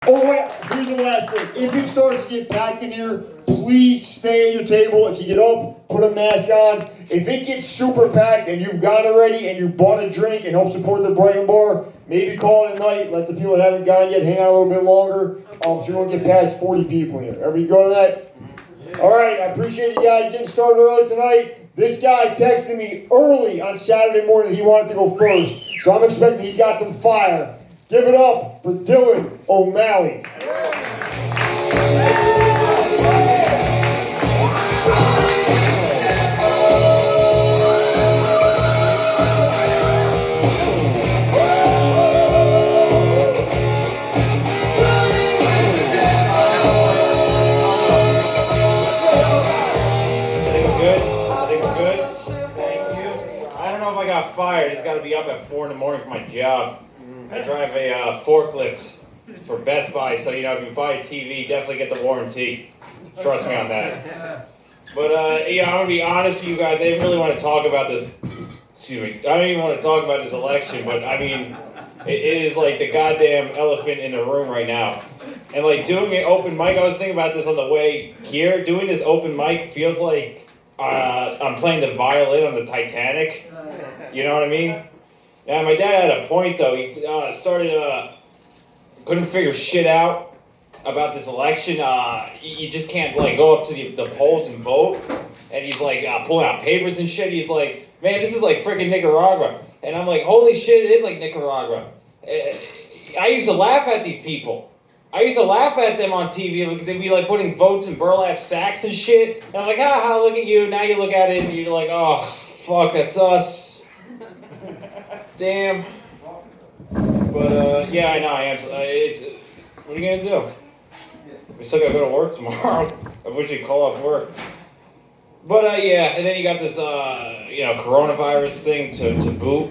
Oh wait, here's the last thing. If it starts to get packed in here, please stay at your table. If you get up, put a mask on. If it gets super packed and you've gone already and you bought a drink and help support the Brighton Bar, maybe call it a night. Let the people that haven't gone yet hang out a little bit longer. So you don't get past 40 people in here. Everybody go to that? All right, I appreciate you guys getting started early tonight. This guy texted me early on Saturday morning he wanted to go first. So I'm expecting he's got some fire. Give it up for Dylan O'Malley. Fired. It's got to be up at 4 in the morning for my job. I drive a forklift for Best Buy, so if you buy a TV, definitely get the warranty. Trust me on that. But I'm gonna be honest with you guys. I didn't really want to talk about this. Excuse me. I don't even want to talk about this election, but I mean, it is like the goddamn elephant in the room right now. And like doing an open mic, I was thinking about this on the way here. Doing this open mic feels like I'm playing the violin on the Titanic. You know what I mean? Yeah, my dad had a point though. He couldn't figure shit out about this election. You just can't like go up to the polls and vote. And he's like pulling out papers and shit. He's like, man, this is like freaking Nicaragua. And I'm like, holy shit, it is like Nicaragua. I used to laugh at these people. I used to laugh at them on TV because they'd be like putting votes in burlap sacks and shit. And I'm like, look at you. Now you look at it and you're like, oh, fuck, that's us. Damn. But, yeah, I know, I am. What are you going to do? We still got to go to work tomorrow. I wish you'd call off work. But, yeah, and then you got this, coronavirus thing to boot.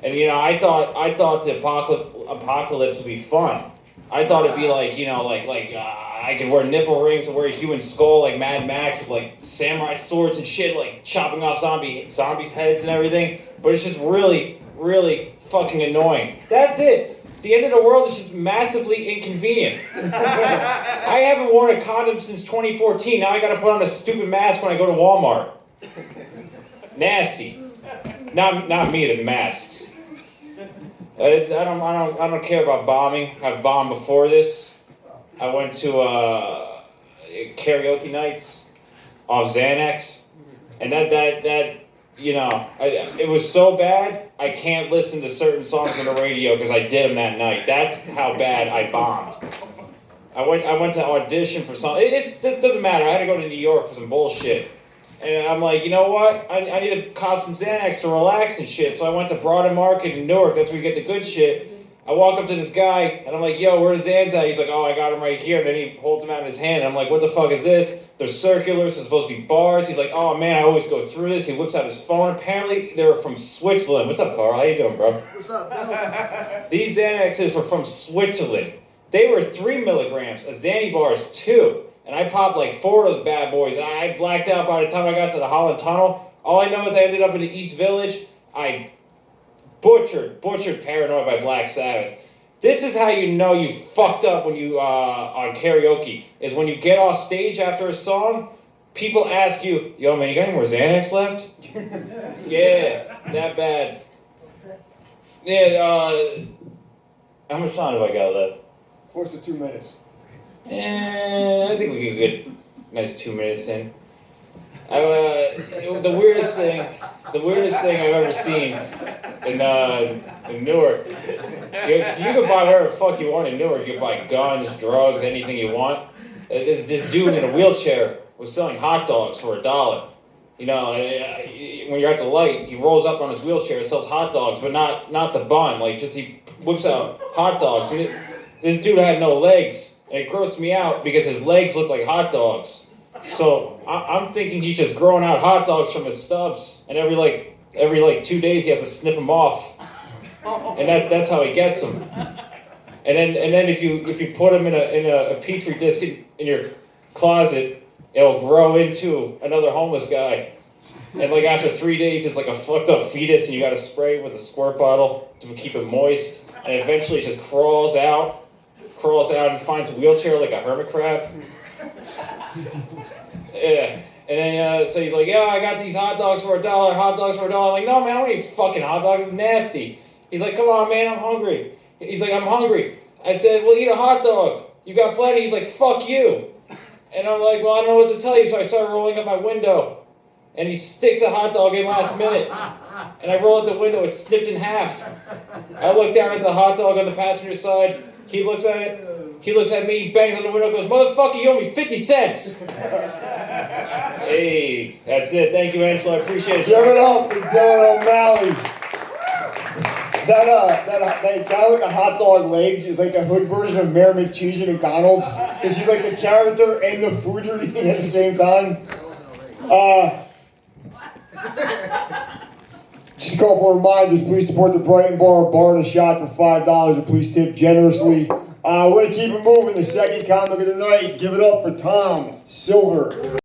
And, I thought the apocalypse would be fun. I thought it'd be like, I could wear nipple rings and wear a human skull like Mad Max with, like, samurai swords and shit, like, chopping off zombies' heads and everything. But it's just really, really fucking annoying. That's it. The end of the world is just massively inconvenient. I haven't worn a condom since 2014. Now I gotta put on a stupid mask when I go to Walmart. Nasty. Not me, the masks. I don't care about bombing. I've bombed before this. I went to karaoke nights off Xanax, and that it was so bad I can't listen to certain songs on the radio because I did them that night. That's how bad I bombed. I went to audition for something. It doesn't matter. I had to go to New York for some bullshit. And I'm like, you know what? I need to cop some Xanax to relax and shit. So I went to Brighton Market in Newark. That's where you get the good shit. I walk up to this guy, and I'm like, yo, where's Xans at? He's like, oh, I got him right here. And then he holds them out in his hand. And I'm like, what the fuck is this? They're circular. It's supposed to be bars. He's like, oh, man, I always go through this. He whips out his phone. Apparently, they were from Switzerland. What's up, Carl? How you doing, bro? What's up, bro? These Xanaxes were from Switzerland. They were 3 milligrams. A Xanny bar is 2. And I popped like 4 of those bad boys. I blacked out by the time I got to the Holland Tunnel. All I know is I ended up in the East Village. I butchered Paranoid by Black Sabbath. This is how you know you fucked up when you, on karaoke, is when you get off stage after a song, people ask you, yo man, you got any more Xanax left? Yeah, that bad. Yeah, how much time have I got left? Close to 2 minutes. I think we can get a nice 2 minutes in. The weirdest thing I've ever seen in Newark. You can buy whatever the fuck you want in Newark. You can buy guns, drugs, anything you want. This dude in a wheelchair was selling hot dogs for $1. When you're at the light, he rolls up on his wheelchair and sells hot dogs, but not the bun. Like, just he whips out hot dogs. And this dude had no legs. And it grossed me out because his legs look like hot dogs. So I'm thinking he's just growing out hot dogs from his stubs, and every 2 days he has to snip them off, and that's how he gets them. And then if you put them in a petri dish in your closet, it'll grow into another homeless guy. And like after 3 days, it's like a fucked up fetus, and you got to spray it with a squirt bottle to keep it moist. And eventually, it just crawls out crawls out and finds a wheelchair like a hermit crab. Yeah. And then, so he's like, yeah, I got these hot dogs for $1, hot dogs for $1. I'm like, no, man, I don't eat fucking hot dogs. It's nasty. He's like, come on, man, I'm hungry. He's like, I'm hungry. I said, well, eat a hot dog. You got plenty. He's like, fuck you. And I'm like, well, I don't know what to tell you. So I started rolling up my window. And he sticks a hot dog in last minute. And I roll out the window. It's snipped in half. I look down at the hot dog on the passenger side. He looks at it. He looks at me. He bangs on the window and goes, motherfucker, you owe me 50 cents. Hey, that's it. Thank you, Angelo. I appreciate it. Give it up for Dylan O'Malley. That guy with the hot dog legs is like the hood version of Mayor McCheese at McDonald's. Because he's like the character and the food you're eating at the same time. Just a couple of reminders. Please support the Brighton Bar, bar and a shot for $5, and please tip generously. We're going to keep it moving. The second comic of the night. Give it up for Tom Silver.